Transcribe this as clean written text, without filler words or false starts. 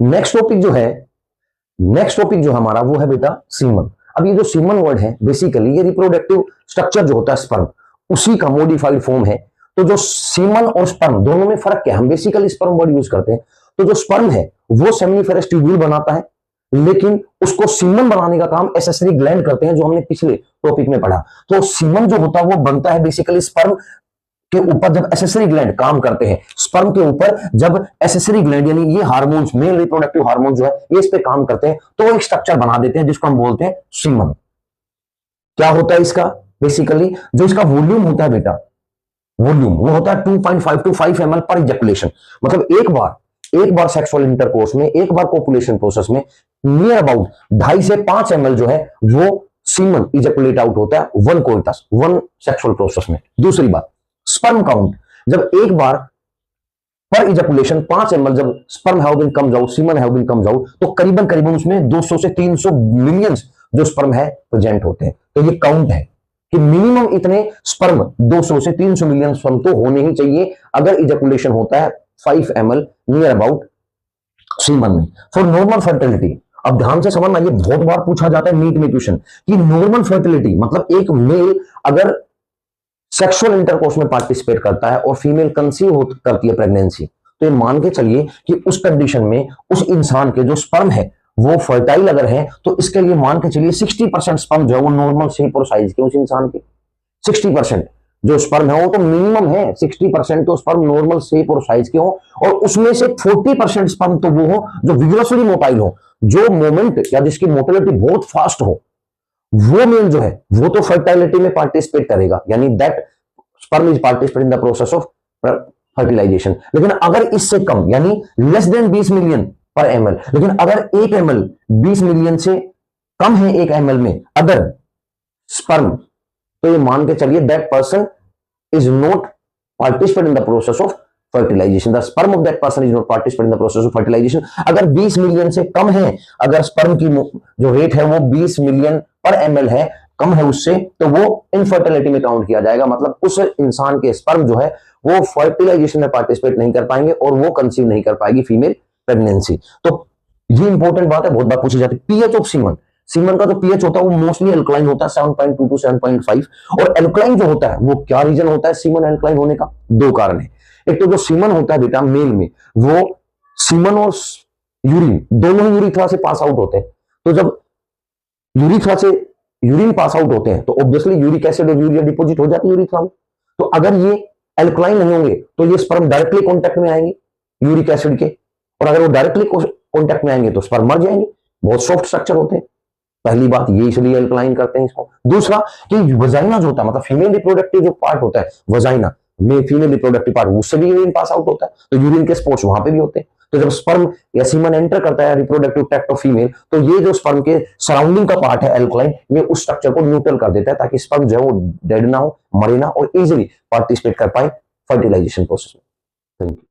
Next topic जो हमारा वो है बेटा सीमन। अब ये जो सीमन वर्ड है बेसिकली ये रिप्रोडक्टिव स्ट्रक्चर जो होता है स्पर्म, उसी का मॉडिफाइड फॉर्म है। तो जो सीमन और स्पर्म दोनों में फर्क क्या है, हम बेसिकली स्पर्म वर्ड यूज करते हैं। तो जो स्पर्म है वो सेमिनिफेरस ट्यूब्यूल बनाता है, लेकिन उसको सीमन बनाने का काम एसेसरी ग्लैंड करते हैं, जो हमने पिछले टॉपिक में पढ़ा। तो सीमन जो होता है वो बनता है बेसिकली स्पर्म के ऊपर जब एसेसरी ग्लैंड काम करते हैं, स्पर्म के ऊपर जब एसेसरी ग्लैंड यानी ये हार्मोन्स, मेल रिप्रोडक्टिव हार्मोन जो है ये इस पे काम करते हैं, तो वो एक स्ट्रक्चर बना देते हैं जिसको हम बोलते हैं सीमन। क्या होता है इसका, बेसिकली जो इसका वॉल्यूम होता है बेटा, वॉल्यूम वो होता है 2.5 to 5 ml पर इजैकुलेशन। मतलब एक बार सेक्सुअल इंटरकोर्स में, एक बार कोपुलेशन प्रोसेस में नियर अबाउट 2.5 से 5 ml जो है वो सीमन इजैकुलेट आउट होता है one coitus, one sexual process में। दूसरी बात स्पर्म काउंट, जब एक बार पर इजैकुलेशन 5 ml जब sperm have been comes out, semen have been comes out, तो करीबन उसमें 200 से 300 मिलियंस जो स्पर्म है प्रेजेंट होते हैं। तो ये काउंट है कि मिनिमम इतने स्पर्म 200 से 300 मिलियन स्पर्म तो होने ही चाहिए अगर इजैकुलेशन होता है 5 ml नियर अबाउट सीमन में फॉर नॉर्मल फर्टिलिटी। अब ध्यान से समझना, ये बहुत बार पूछा जाता है नीट में क्वेश्चन कि नॉर्मल फर्टिलिटी मतलब एक मेल अगर सेक्सुअल इंटरकोर्स में पार्टिसिपेट करता है और फीमेल कंसीव करती है प्रेगनेंसी, तो ये मान के चलिए कि उस कंडीशन में उस इंसान के जो स्पर्म है वो फर्टाइल अगर है, तो इसके लिए मान के चलिए 60% स्पर्म जो है वो नॉर्मल शेप और साइज के उस इंसान के 60% जो स्पर्म है वो तो मिनिमम है, 60% तो स्पर्म नॉर्मल शेप और साइज के हो, और उसमें से 40% स्पर्म तो वो हो जो विग्रसली मोटाइल हो, जो मोमेंट या जिसकी मोटिलिटी बहुत फास्ट हो, वो मेल जो है वो तो फर्टिलिटी में पार्टिसिपेट करेगा, यानी that sperm is participate in the process of fertilisation. लेकिन अगर इससे कम यानी लेस देन 20 मिलियन पर ml, लेकिन अगर 1 ml 20 मिलियन से कम है 1 ml में अगर स्पर्म, तो ये मान के चलिए that person is not participate in the process of fertilisation, the sperm of that person is not participate in the process of fertilisation. अगर 20 मिलियन से कम है, अगर स्पर्म की जो रेट है वो 20 मिलियन पर ml है, कम है उससे, तो वो इनफर्टिलिटी में काउंट किया जाएगा। मतलब उस इंसान के स्पर्म जो है वो फर्टिलाइजेशन में पार्टिसिपेट नहीं कर पाएंगे और वो कंसीव नहीं कर पाएगी फीमेल प्रेगनेंसी। तो ये इंपॉर्टेंट बात है, बहुत बार पूछी जाती है। पीएच ऑफ सीमन, सीमन का जो पीएच होता है वो मोस्टली एल्कलाइन होता है 7.2 to 7.5, और एल्कलाइन जो होता है वो क्या रीजन होता है सीमन एल्कलाइन होने का, दो कारण है। एक तो जो सीमन होता है बेटा मेल में, वो सीमन और यूरिन दोनों ही यूरिथ्रा से पास आउट होते हैं। तो जब यूरिथ्रा से यूरिन पास आउट होते हैं तो ऑब्वियसली यूरिक एसिड और यूरिया डिपोजिट हो जाती है यूरिथ्रा में। तो अगर ये एल्कलाइन नहीं होंगे तो ये स्पर्म डायरेक्टली कांटेक्ट में आएंगे यूरिक एसिड के, और अगर वो डायरेक्टली कांटेक्ट में आएंगे तो स्पर्म मर जाएंगे। बहुत सॉफ्ट स्ट्रक्चर होते हैं, पहली बात ये इसलिए एल्कलाइन करते हैं इसको। दूसरा कि वजाइना जो होता है, मतलब फीमेल रिप्रोडक्टिव जो पार्ट होता है वजाइना में, फीमेल रिप्रोडक्टिव पार्ट, उससे भी यूरिन पास आउट होता है, तो यूरिन के स्पॉट्स वहां पे भी होते हैं। तो जब स्पर्म या सीमन एंटर करता है रिप्रोडक्टिव ट्रैक्ट ऑफ फीमेल, तो ये जो स्पर्म के सराउंडिंग का पार्ट है एल्कलाइन, ये उस स्ट्रक्चर को न्यूट्रल कर देता है ताकि स्पर्म जो है वो डेड ना हो, मरे ना, और इजीली पार्टिसिपेट कर पाए फर्टिलाइजेशन प्रोसेस में। Thank you.